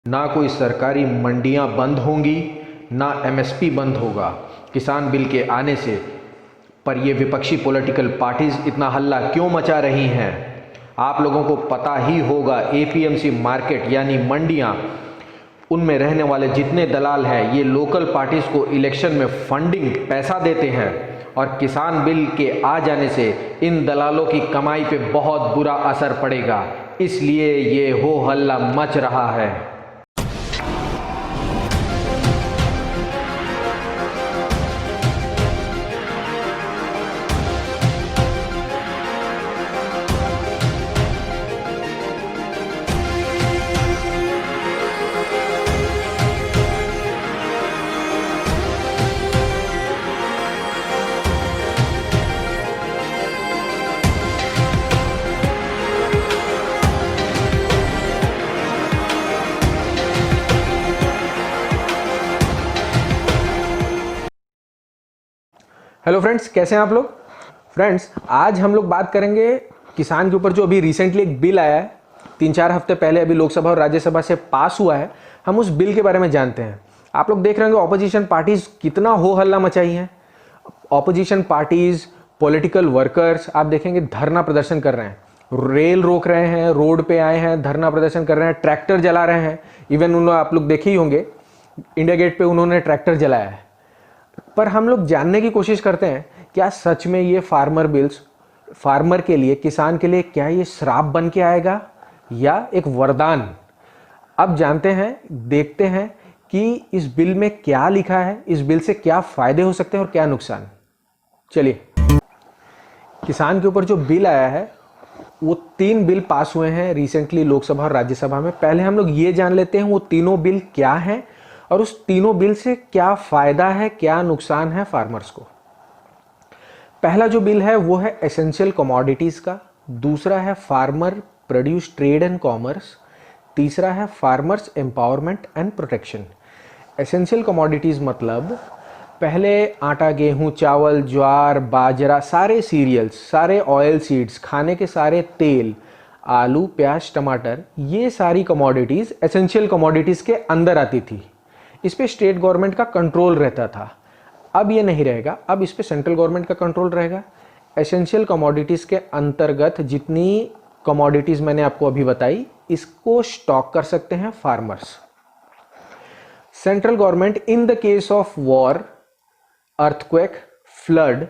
ना कोई सरकारी मंडियां बंद होंगी, ना एमएसपी बंद होगा किसान बिल के आने से। पर ये विपक्षी पॉलिटिकल पार्टीज इतना हल्ला क्यों मचा रही हैं? आप लोगों को पता ही होगा, एपीएमसी मार्केट यानी मंडियां, उनमें रहने वाले जितने दलाल हैं ये लोकल पार्टीज को इलेक्शन में फंडिंग पैसा देते हैं, और किसान बिल के आ जाने से इन दलालों की कमाई पे बहुत बुरा असर पड़ेगा। इसलिए ये हो हल्ला मच रहा है। हेलो फ्रेंड्स, कैसे हैं आप लोग। फ्रेंड्स, आज हम लोग बात करेंगे किसान के ऊपर जो अभी रिसेंटली एक बिल आया है, 3-4 हफ्ते पहले अभी लोकसभा और राज्यसभा से पास हुआ है। हम उस बिल के बारे में जानते हैं। आप लोग देख रहे होंगे ऑपोजिशन पार्टीज कितना हो हल्ला मचाई हैं। ऑपोजिशन पार्टीज, पॉलिटिकल वर्कर्स, आप देखेंगे धरना प्रदर्शन कर रहे हैं, रेल रोक रहे हैं, रोड पे आए हैं, धरना प्रदर्शन कर रहे हैं, ट्रैक्टर जला रहे हैं। इवन उन्होंने, आप लोग देखे ही होंगे, इंडिया गेट पे उन्होंने ट्रैक्टर जलाया है। पर हम लोग जानने की कोशिश करते हैं, क्या सच में ये फार्मर बिल्स फार्मर के लिए, किसान के लिए, क्या ये श्राप बन के आएगा या एक वरदान? अब जानते हैं, देखते हैं कि इस बिल में क्या लिखा है, इस बिल से क्या फायदे हो सकते हैं और क्या नुकसान। चलिए, किसान के ऊपर जो बिल आया है, वो 3 बिल पास हुए हैं रिसेंटली लोकसभा और राज्यसभा में। पहले हम लोग ये जान लेते हैं वो तीनों बिल क्या हैं और उस तीनों बिल से क्या फायदा है, क्या नुकसान है फार्मर्स को। पहला जो बिल है वो है एसेंशियल कमोडिटीज का, दूसरा है farmer produce trade and commerce, तीसरा है farmers empowerment and protection. Essential commodities मतलब पहले आटा, गेहूं, चावल, ज्वार, बाजरा, सारे सीरियल्स, सारे ऑयल सीड्स, खाने के सारे तेल, आलू, प्याज, टमाटर, ये सारी कमोडिटीज एसेंशियल कमोडिटीज के अंदर आती थी। इस पे स्टेट गवर्नमेंट का कंट्रोल रहता था। अब ये नहीं रहेगा, अब इस पे सेंट्रल गवर्नमेंट का कंट्रोल रहेगा। एसेंशियल कमोडिटीज़ के अंतर्गत जितनी कमोडिटीज़ मैंने आपको अभी बताई, इसको स्टॉक कर सकते हैं farmers. Central government in the case of war, earthquake, flood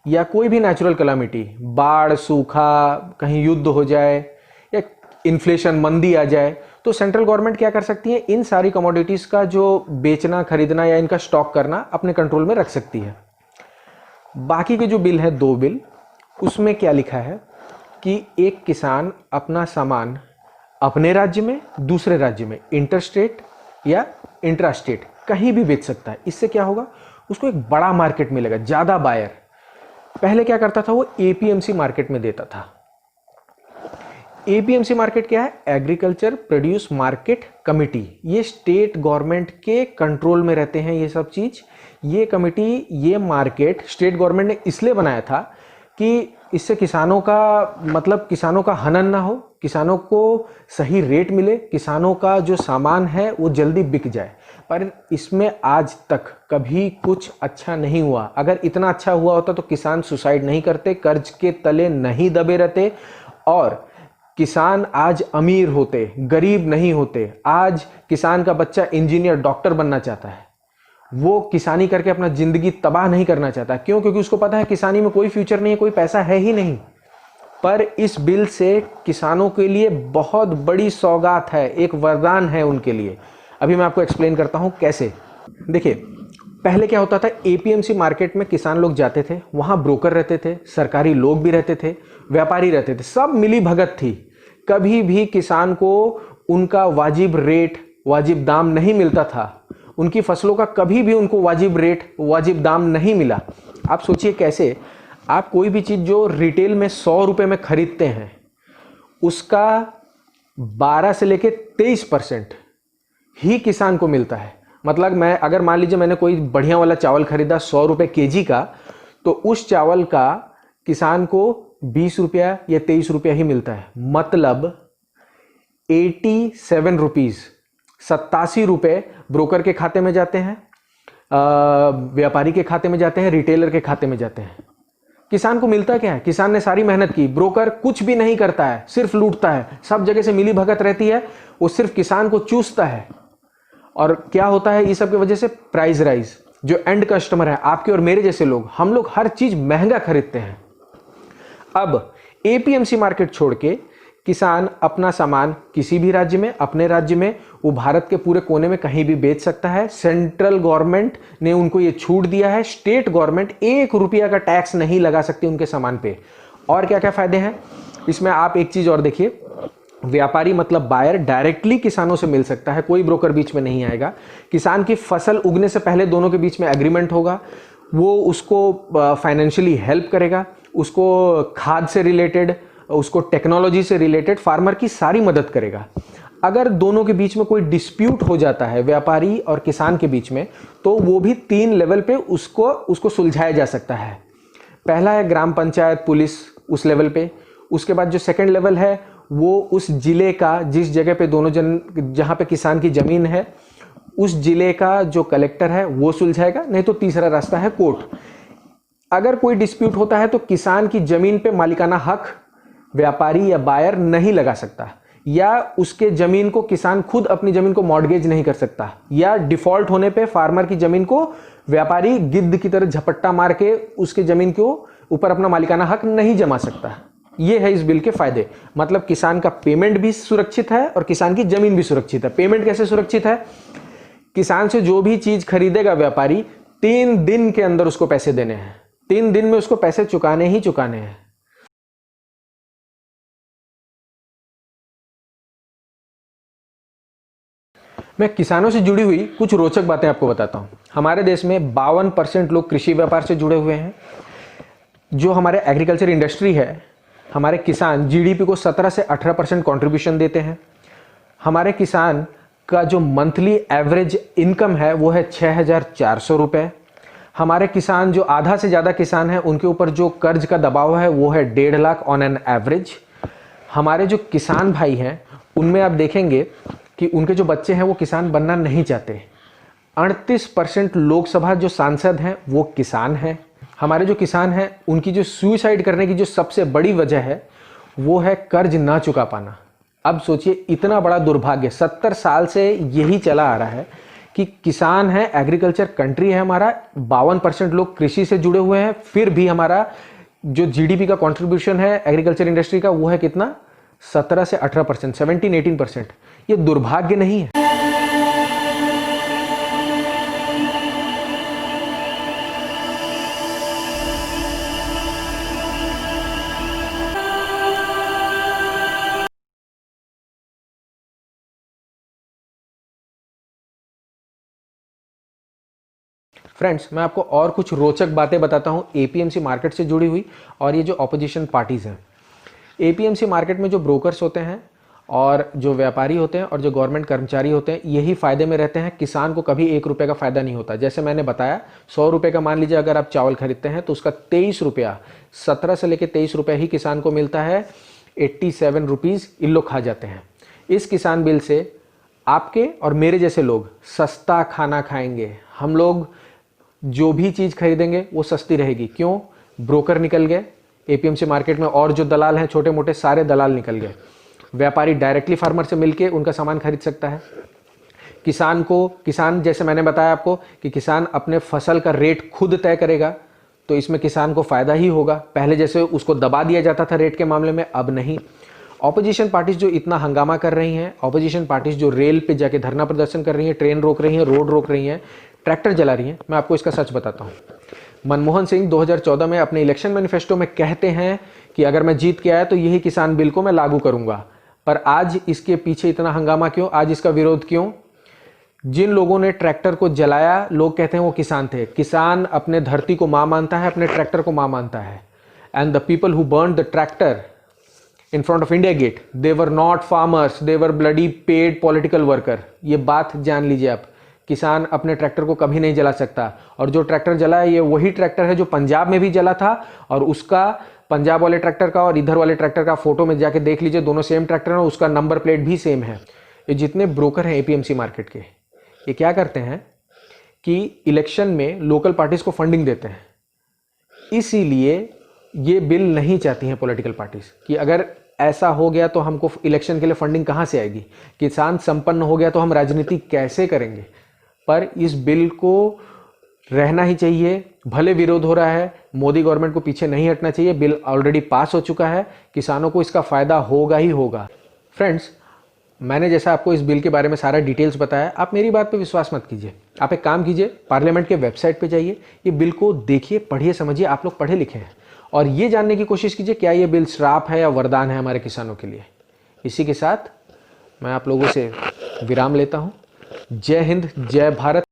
या कोई भी नेचुरल कैलामिटी, बाढ़, सूखा, कहीं युद्ध हो जाए या इन्फ्लेशन, मंदी आ जाए, तो सेंट्रल गवर्नमेंट क्या कर सकती है, इन सारी कमोडिटीज का जो बेचना, खरीदना या इनका स्टॉक करना अपने कंट्रोल में रख सकती है। बाकी के जो बिल है, 2 बिल, उसमें क्या लिखा है कि एक किसान अपना सामान अपने राज्य में, दूसरे राज्य में, इंटरस्टेट या इंट्रास्टेट कहीं भी बेच सकता है। इससे क्या होगा, उसको एक बड़ा मार्केट मिलेगा, ज्यादा बायर। पहले क्या करता था, वो एपीएमसी मार्केट में देता था। एपीएमसी मार्केट क्या है, एग्रीकल्चर प्रोड्यूस मार्केट कमिटी। ये स्टेट गवर्नमेंट के कंट्रोल में रहते हैं ये सब चीज। ये कमिटी, ये मार्केट स्टेट गवर्नमेंट ने इसलिए बनाया था कि इससे किसानों का, मतलब किसानों का हनन ना हो, किसानों को सही रेट मिले, किसानों का जो सामान है वो जल्दी बिक जाए। पर इसमें आज तक कभी कुछ अच्छा नहीं हुआ। अगर इतना अच्छा हुआ होता तो किसान सुसाइड नहीं करते, कर्ज के तले नहीं दबे रहते और किसान आज अमीर होते, गरीब नहीं होते। आज किसान का बच्चा इंजीनियर, डॉक्टर बनना चाहता है, वो किसानी करके अपना जिंदगी तबाह नहीं करना चाहता। क्यों? क्योंकि उसको पता है किसानी में कोई फ्यूचर नहीं है, कोई पैसा है ही नहीं। पर इस बिल से किसानों के लिए बहुत बड़ी सौगात है, एक वरदान है उनके लिए। अभी मैं आपको एक्सप्लेन करता हूं कैसे। देखिए, पहले क्या होता था, एपीएमसी मार्केट में किसान लोग जाते थे, वहां ब्रोकर रहते थे, सरकारी लोग भी रहते थे, व्यापारी रहते थे, सब मिली भगत थी। कभी भी किसान को उनका वाजिब रेट, वाजिब दाम नहीं मिलता था। उनकी फसलों का कभी भी उनको वाजिब रेट, वाजिब दाम नहीं मिला। आप सोचिए कैसे, आप कोई भी चीज जो रिटेल में 100 रुपए में खरीदते हैं, उसका 12 से लेके 23% ही किसान को मिलता है। मतलब मैं, अगर मान लीजिए मैंने कोई बढ़िया वाला चावल खरीदा 100 रुपए केजी का, तो उस चावल का किसान को 20 रुपया या 23 रुपया ही मिलता है। मतलब 87 रुपीज ₹87 ब्रोकर के खाते में जाते हैं, व्यापारी के खाते में जाते हैं, रिटेलर के खाते में जाते हैं। किसान को मिलता क्या है? किसान ने सारी मेहनत की, ब्रोकर कुछ भी नहीं करता है, सिर्फ लूटता है, सब जगह से मिली भगत रहती है, वो सिर्फ किसान को चूसता है। और क्या होता है इस सब की वजह से? Price rise. जो एंड कस्टमर है, आपके और मेरे जैसे लोग, हम लोग हर चीज महंगा खरीदते हैं। अब एपीएमसी मार्केट छोड़ के किसान अपना सामान किसी भी राज्य में, अपने राज्य में, वो भारत के पूरे कोने में कहीं भी बेच सकता है। सेंट्रल गवर्नमेंट ने उनको ये छूट दिया है, स्टेट गवर्नमेंट ₹1 का टैक्स नहीं लगा सकती उनके सामान पे। और क्या क्या फायदे हैं इसमें? आप एक चीज और देखिए, व्यापारी मतलब बायर डायरेक्टली किसानों से मिल सकता है, कोई ब्रोकर बीच में नहीं आएगा। किसान की फसल उगने से पहले दोनों के बीच में एग्रीमेंट होगा, वो उसको फाइनेंशियली हेल्प करेगा, उसको खाद से रिलेटेड, उसको टेक्नोलॉजी से रिलेटेड फार्मर की सारी मदद करेगा। अगर दोनों के बीच में कोई डिस्प्यूट हो जाता है व्यापारी और किसान के बीच में, तो वो भी 3 लेवल पे उसको सुलझाया जा सकता है। पहला है ग्राम पंचायत, पुलिस, उस लेवल पे। उसके बाद जो सेकंड लेवल है वो उस जिले का, जिस जगह पे जहां पे किसान की जमीन है, उस जिले का जो कलेक्टर है वो सुलझाएगा। नहीं तो तीसरा रास्ता है कोर्ट। अगर कोई डिस्प्यूट होता है तो किसान की जमीन पे मालिकाना हक व्यापारी या बायर नहीं लगा सकता, या उसके जमीन को किसान खुद अपनी जमीन को मॉर्गेज नहीं कर सकता, या डिफॉल्ट होने पे फार्मर की जमीन को व्यापारी गिद्ध की तरह झपट्टा मार के उसके जमीन के ऊपर अपना मालिकाना हक नहीं जमा सकता। ये है इस बिल के फायदे। मतलब किसान का पेमेंट भी सुरक्षित है और किसान की जमीन भी सुरक्षित है। पेमेंट कैसे सुरक्षित है? किसान से जो भी चीज खरीदेगा व्यापारी, 3 दिन के अंदर उसको पैसे देने हैं। 3 दिन में उसको पैसे चुकाने ही चुकाने हैं। मैं किसानों से जुड़ी हुई कुछ रोचक बातें आपको बताता हूं। हमारे देश में 52% लोग कृषि व्यापार से जुड़े हुए हैं। जो हमारे एग्रीकल्चर इंडस्ट्री है, हमारे किसान जीडीपी को 17 से 18% कंट्रीब्यूशन देते हैं। हमारे किसान का जो मंथली एवरेज इनकम है वो है ₹6,400। हमारे किसान, जो आधा से ज़्यादा किसान हैं, उनके ऊपर जो कर्ज का दबाव है वो है 1.5 लाख ऑन एन एवरेज। हमारे जो किसान भाई हैं उनमें आप देखेंगे कि उनके जो बच्चे हैं वो किसान बनना नहीं चाहते। 38% लोकसभा जो सांसद हैं वो किसान हैं। हमारे जो किसान हैं उनकी जो सुसाइड करने की जो सबसे बड़ी वजह है वो है कर्ज ना चुका पाना। अब सोचिए, इतना बड़ा दुर्भाग्य 70 साल से यही चला आ रहा है कि किसान है, एग्रीकल्चर कंट्री है हमारा, 52% लोग कृषि से जुड़े हुए हैं, फिर भी हमारा जो जीडीपी का कंट्रीब्यूशन है एग्रीकल्चर इंडस्ट्री का वो है कितना? 17 से 18%, 17-18%। ये दुर्भाग्य नहीं है। फ्रेंड्स, मैं आपको और कुछ रोचक बातें बताता हूं एपीएमसी मार्केट से जुड़ी हुई, और ये जो ऑपोजिशन पार्टीज़ हैं। एपीएमसी मार्केट में जो ब्रोकर्स होते हैं और जो व्यापारी होते हैं और जो गवर्नमेंट कर्मचारी होते हैं, यही फ़ायदे में रहते हैं। किसान को कभी ₹1 का फ़ायदा नहीं होता। जैसे मैंने बताया, ₹100 का मान लीजिए अगर आप चावल खरीदते हैं तो उसका ₹23, 17 से लेकर ₹23 ही किसान को मिलता है। 87 रुपीज़ इन लोग खा जाते हैं। इस किसान बिल से आपके और मेरे जैसे लोग सस्ता खाना खाएंगे। हम लोग जो भी चीज़ खरीदेंगे वो सस्ती रहेगी। क्यों? ब्रोकर निकल गए एपीएमसी मार्केट में, और जो दलाल हैं छोटे मोटे सारे दलाल निकल गए। व्यापारी डायरेक्टली फार्मर से मिलके उनका सामान खरीद सकता है। किसान जैसे मैंने बताया आपको कि किसान अपने फसल का रेट खुद तय करेगा, तो इसमें किसान को फ़ायदा ही होगा। पहले जैसे उसको दबा दिया जाता था रेट के मामले में, अब नहीं। ऑपोजिशन पार्टीज जो इतना हंगामा कर रही हैं, ऑपोजिशन पार्टीज जो रेल पे जाके धरना प्रदर्शन कर रही हैं, ट्रेन रोक रही हैं, रोड रोक रही हैं, ट्रैक्टर जला रही हैं, मैं आपको इसका सच बताता हूँ। मनमोहन सिंह 2014 में अपने इलेक्शन मैनिफेस्टो में कहते हैं कि अगर मैं जीत के आया तो यही किसान बिल को मैं लागू करूंगा। पर आज इसके पीछे इतना हंगामा क्यों? आज इसका विरोध क्यों? जिन लोगों ने ट्रैक्टर को जलाया, लोग कहते हैं वो किसान थे। किसान अपने धरती को मां मानता है, अपने ट्रैक्टर को मां मानता है। And the people who burn the tractor in front of India Gate, they were not farmers, they were bloody paid political worker। ये बात जान लीजिए आप। किसान अपने ट्रैक्टर को कभी नहीं जला सकता, और जो ट्रैक्टर जला है ये वही ट्रैक्टर है जो पंजाब में भी जला था, और उसका पंजाब वाले ट्रैक्टर का और इधर वाले ट्रैक्टर का फोटो में जाके देख लीजिए, दोनों सेम ट्रैक्टर है, उसका नंबर प्लेट भी सेम है। ये जितने ब्रोकर हैं एपीएमसी मार्केट के, ये क्या करते हैं कि इलेक्शन में लोकल पार्टीज को फंडिंग देते हैं। इसीलिए ये बिल नहीं चाहती हैं पॉलिटिकल पार्टीज कि अगर ऐसा हो गया तो हमको इलेक्शन के लिए फंडिंग कहाँ से आएगी, किसान संपन्न हो गया तो हम राजनीति कैसे करेंगे। पर इस बिल को रहना ही चाहिए, भले विरोध हो रहा है, मोदी गवर्नमेंट को पीछे नहीं हटना चाहिए। बिल ऑलरेडी पास हो चुका है, किसानों को इसका फायदा होगा ही होगा। फ्रेंड्स, मैंने जैसा आपको इस बिल के बारे में सारा डिटेल्स बताया, आप मेरी बात पे विश्वास मत कीजिए। आप एक काम कीजिए, पार्लियामेंट के वेबसाइट पे जाइए, ये बिल को देखिए, पढ़िए, समझिए। आप लोग पढ़े लिखे हैं और ये जानने की कोशिश कीजिए क्या ये बिल श्राप है या वरदान है हमारे किसानों के लिए। इसी के साथ मैं आप लोगों से विराम लेता हूँ। जय हिंद, जय भारत।